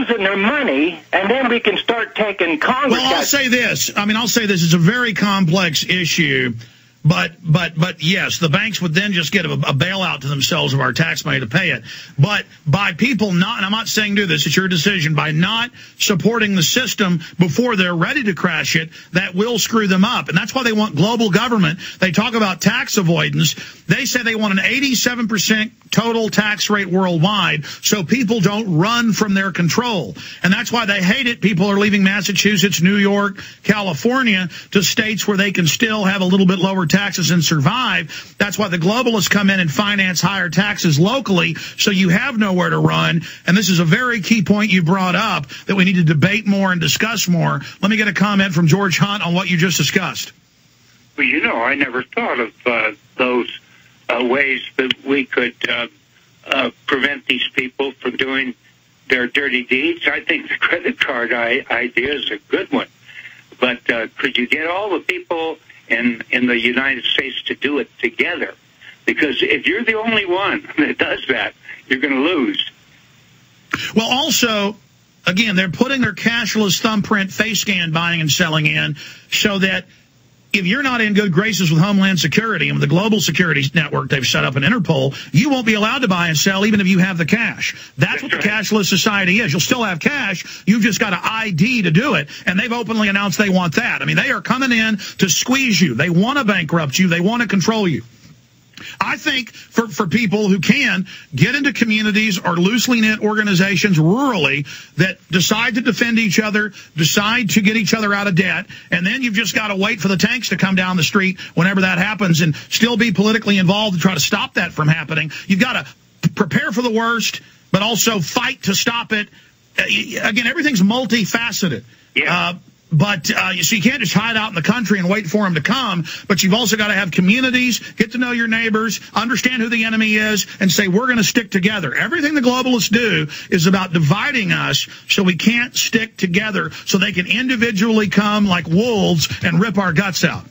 losing their money, and then we can start taking Congress. Well, I'll say this. It's a very complex issue. But yes, the banks would then just get a bailout to themselves of our tax money to pay it. But by people not, and I'm not saying do this, it's your decision, by not supporting the system before they're ready to crash it, that will screw them up. And that's why they want global government. They talk about tax avoidance. They say they want an 87% total tax rate worldwide so people don't run from their control. And that's why they hate it. People are leaving Massachusetts, New York, California to states where they can still have a little bit lower taxes and survive. That's why the globalists come in and finance higher taxes locally, so you have nowhere to run. And this is a very key point you brought up that we need to debate more and discuss more. Let me get a comment from George Hunt on what you just discussed. Well, I never thought of those ways that we could prevent these people from doing their dirty deeds. I think the credit card idea is a good one. But could you get all the people in the United States to do it together? Because if you're the only one that does that, you're going to lose. Well, also, again, they're putting their cashless thumbprint face scan buying and selling in so that if you're not in good graces with Homeland Security and with the global security network they've set up in Interpol, you won't be allowed to buy and sell even if you have the cash. That's what the cashless society is. You'll still have cash. You've just got an ID to do it. And they've openly announced they want that. I mean, they are coming in to squeeze you. They want to bankrupt you. They want to control you. I think for people who can get into communities or loosely knit organizations rurally that decide to defend each other, decide to get each other out of debt, and then you've just got to wait for the tanks to come down the street whenever that happens and still be politically involved to try to stop that from happening. You've got to prepare for the worst, but also fight to stop it. Again, everything's multifaceted. Yeah. But so you can't just hide out in the country and wait for them to come. But you've also got to have communities, get to know your neighbors, understand who the enemy is, and say, we're going to stick together. Everything the globalists do is about dividing us so we can't stick together so they can individually come like wolves and rip our guts out.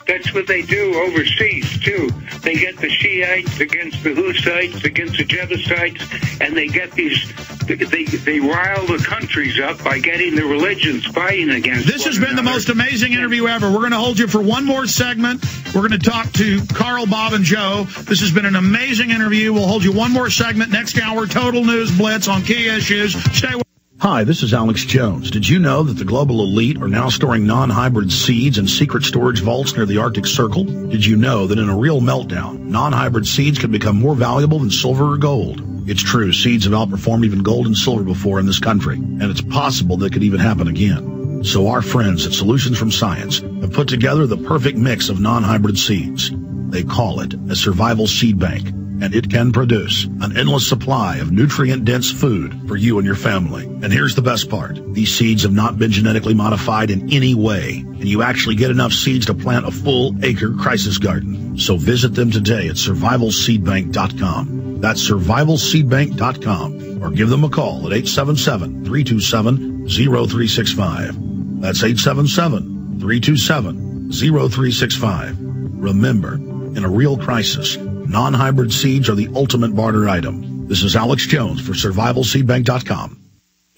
That's what they do overseas, too. They get the Shiites against the Hussites, against the Jebusites, and they get these, they rile the countries up by getting the religions fighting against This has been the most amazing interview ever. We're going to hold you for one more segment. We're going to talk to Carl, Bob, and Joe. This has been an amazing interview. We'll hold you one more segment next hour. Total News Blitz on key issues. Stay with. Hi, this is Alex Jones. Did you know that the global elite are now storing non-hybrid seeds in secret storage vaults near the Arctic Circle? Did you know that in a real meltdown, non-hybrid seeds can become more valuable than silver or gold? It's true, seeds have outperformed even gold and silver before in this country, and it's possible that could even happen again. So our friends at Solutions from Science have put together the perfect mix of non-hybrid seeds. They call it a survival seed bank, and it can produce an endless supply of nutrient-dense food for you and your family. And here's the best part. These seeds have not been genetically modified in any way, and you actually get enough seeds to plant a full-acre crisis garden. So visit them today at survivalseedbank.com. That's survivalseedbank.com, or give them a call at 877-327-0365. That's 877-327-0365. Remember, in a real crisis, non-hybrid seeds are the ultimate barter item. This is Alex Jones for survivalseedbank.com.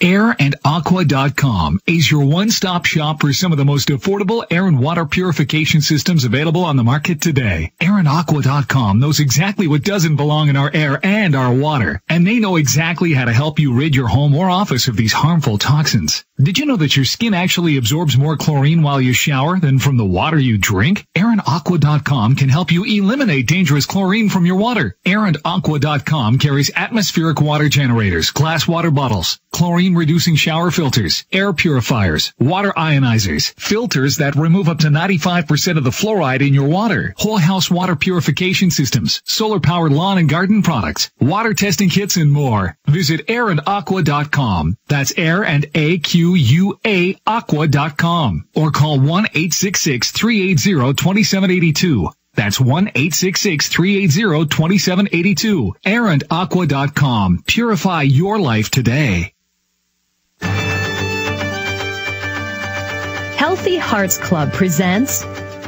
AirandAqua.com is your one-stop shop for some of the most affordable air and water purification systems available on the market today. AirandAqua.com knows exactly what doesn't belong in our air and our water, and they know exactly how to help you rid your home or office of these harmful toxins. Did you know that your skin actually absorbs more chlorine while you shower than from the water you drink? AirandAqua.com can help you eliminate dangerous chlorine from your water. AirandAqua.com carries atmospheric water generators, glass water bottles, chlorine-reducing shower filters, air purifiers, water ionizers, filters that remove up to 95% of the fluoride in your water, whole house water purification systems, solar-powered lawn and garden products, water testing kits, and more. Visit AirandAqua.com. That's AirandAqua.com. Or call 1-866-380-2782. That's 1-866-380-2782. AirandAqua.com. Purify your life today. Healthy Hearts Club presents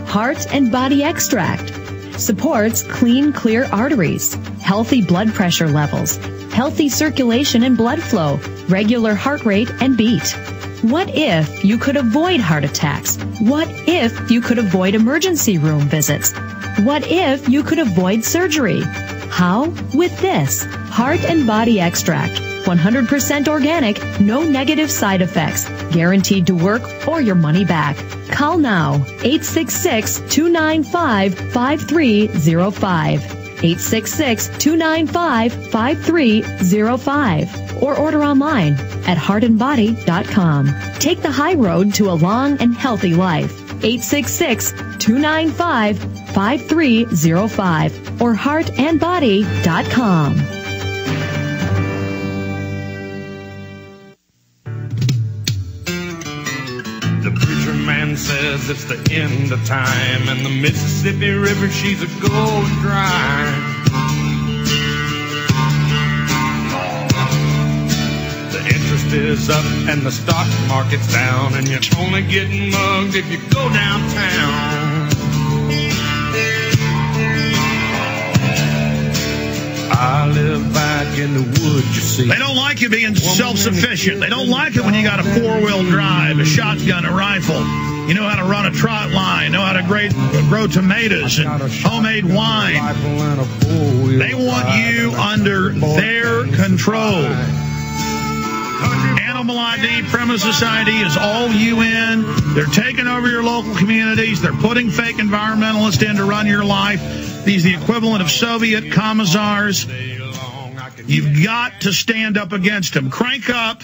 Heart and Body Extract. Supports clean, clear arteries, healthy blood pressure levels, healthy circulation and blood flow, regular heart rate and beat? What if you could avoid heart attacks? What if you could avoid emergency room visits? What if you could avoid surgery? How? With this Heart and Body Extract. 100% organic, no negative side effects, guaranteed to work or your money back. Call now, 866-295-5305. 866-295-5305. Or order online at heartandbody.com. Take the high road to a long and healthy life. 866-295-5305 or heartandbody.com. The preacher man says it's the end of time, and the Mississippi River, she's a gold dry. The interest is up and the stock market's down, and you're only getting mugged if you go downtown. I live back in the woods, you see. They don't like you being self-sufficient. They don't like it when you got a four-wheel drive, a shotgun, a rifle. You know how to run a trot line, know how to grow tomatoes and homemade wine. They want you under their control. Animal ID, Premises ID is all UN. They're taking over your local communities. They're putting fake environmentalists in to run your life. These are the equivalent of Soviet commissars. You've got to stand up against them. Crank up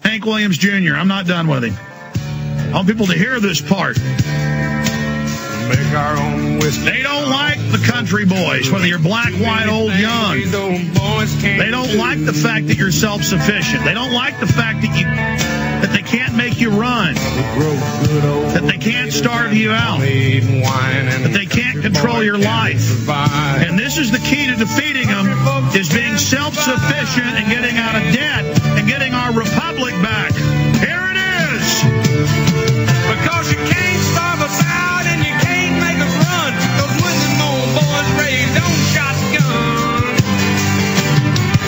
Hank Williams Jr. I'm not done with him. I want people to hear this part. Make our own whiskey. They don't like the country boys, whether you're black, white, old, young. They don't like the fact that you're self-sufficient. They don't like the fact that they can't make you run, that they can't starve you out, that they can't control your life. And this is the key to defeating them, is being self-sufficient and getting out of debt and getting our republic back. Here it is. Because you can't starve us out and you can't make us run. Those William old boys raised on shotgun.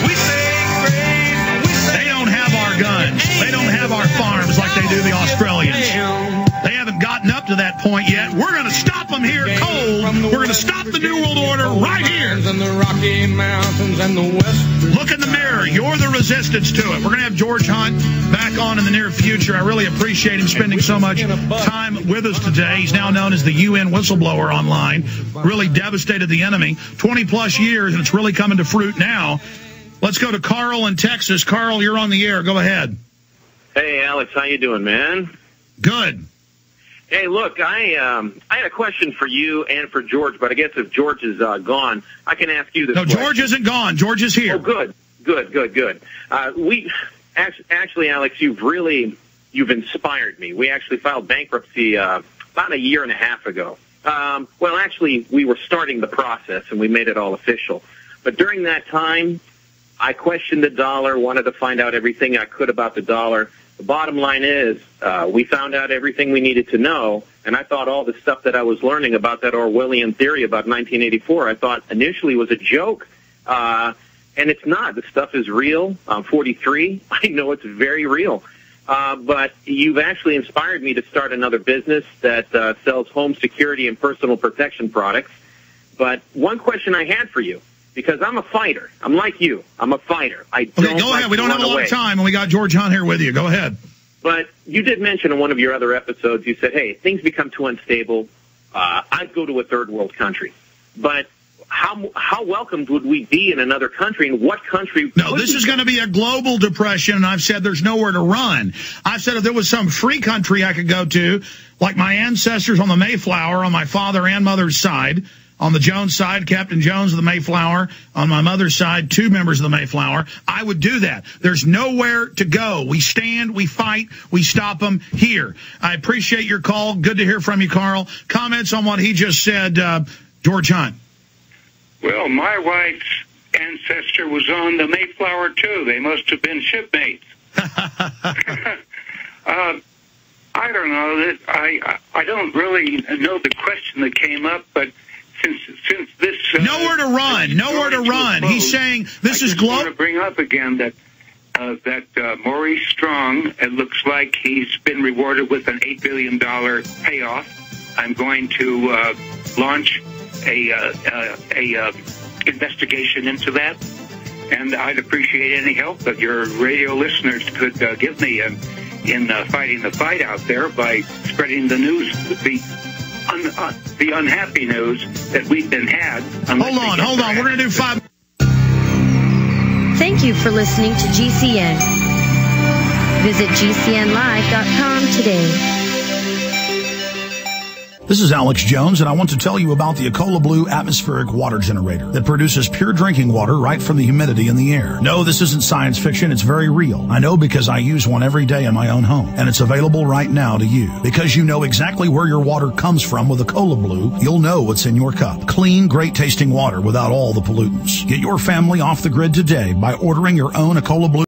We say grace, they don't have our guns. They don't have our farms like they do the Australians. They haven't gotten up to that point yet. We're going to stop them here cold. We're going to stop the New World Order right here. And the Rocky Mountains and the West. Look in the mirror. You're the resistance to it. We're going to have George Hunt back on in the near future. I really appreciate him spending so much time with us today. He's now known as the UN whistleblower online. Really devastated the enemy. 20-plus years, and it's really coming to fruit now. Let's go to Carl in Texas. Carl, you're on the air. Go ahead. Hey, Alex. How you doing, man? Good. Hey, look, I had a question for you and for George, but I guess if George is gone, I can ask you this question. No, George isn't gone. George is here. Oh, good. Actually, Alex, you've inspired me. We actually filed bankruptcy about a year and a half ago. Well, actually, we were starting the process, and we made it all official. But during that time, I questioned the dollar, wanted to find out everything I could about the dollar. The bottom line is we found out everything we needed to know, and I thought all the stuff that I was learning about that Orwellian theory about 1984, I thought initially was a joke, and it's not. The stuff is real. I'm 43. I know it's very real. But you've actually inspired me to start another business that sells home security and personal protection products. But one question I had for you, because I'm a fighter. I'm like you. I'm a fighter. I don't Okay, go ahead. We don't have a lot of time, and we got George Hunt here with you. Go ahead. But you did mention in one of your other episodes, you said, hey, things become too unstable. I'd go to a third world country. But how welcomed would we be in another country, and what country? No, this is going to be a global depression, and I've said there's nowhere to run. I've said if there was some free country I could go to, like my ancestors on the Mayflower on my father and mother's side, on the Jones side, Captain Jones of the Mayflower. On my mother's side, 2 members of the Mayflower. I would do that. There's nowhere to go. We stand, we fight, we stop them here. I appreciate your call. Good to hear from you, Carl. Comments on what he just said, George Hunt. Well, my wife's ancestor was on the Mayflower, too. They must have been shipmates. I don't know. I don't really know the question that came up, but since this nowhere to run, nowhere to run. He's saying this is I want to bring up again that Maurice Strong. It looks like he's been rewarded with an $8 billion payoff. I'm going to launch a investigation into that, and I'd appreciate any help that your radio listeners could give me in fighting the fight out there by spreading the news, the unhappy news that we've been had. Hold on. We're going to do 5. Thank you for listening to GCN. Visit GCNlive.com today. This is Alex Jones, and I want to tell you about the Ecola Blue atmospheric water generator that produces pure drinking water right from the humidity in the air. No, this isn't science fiction. It's very real. I know because I use one every day in my own home, and it's available right now to you. Because you know exactly where your water comes from with Ecola Blue, you'll know what's in your cup. Clean, great-tasting water without all the pollutants. Get your family off the grid today by ordering your own Ecola Blue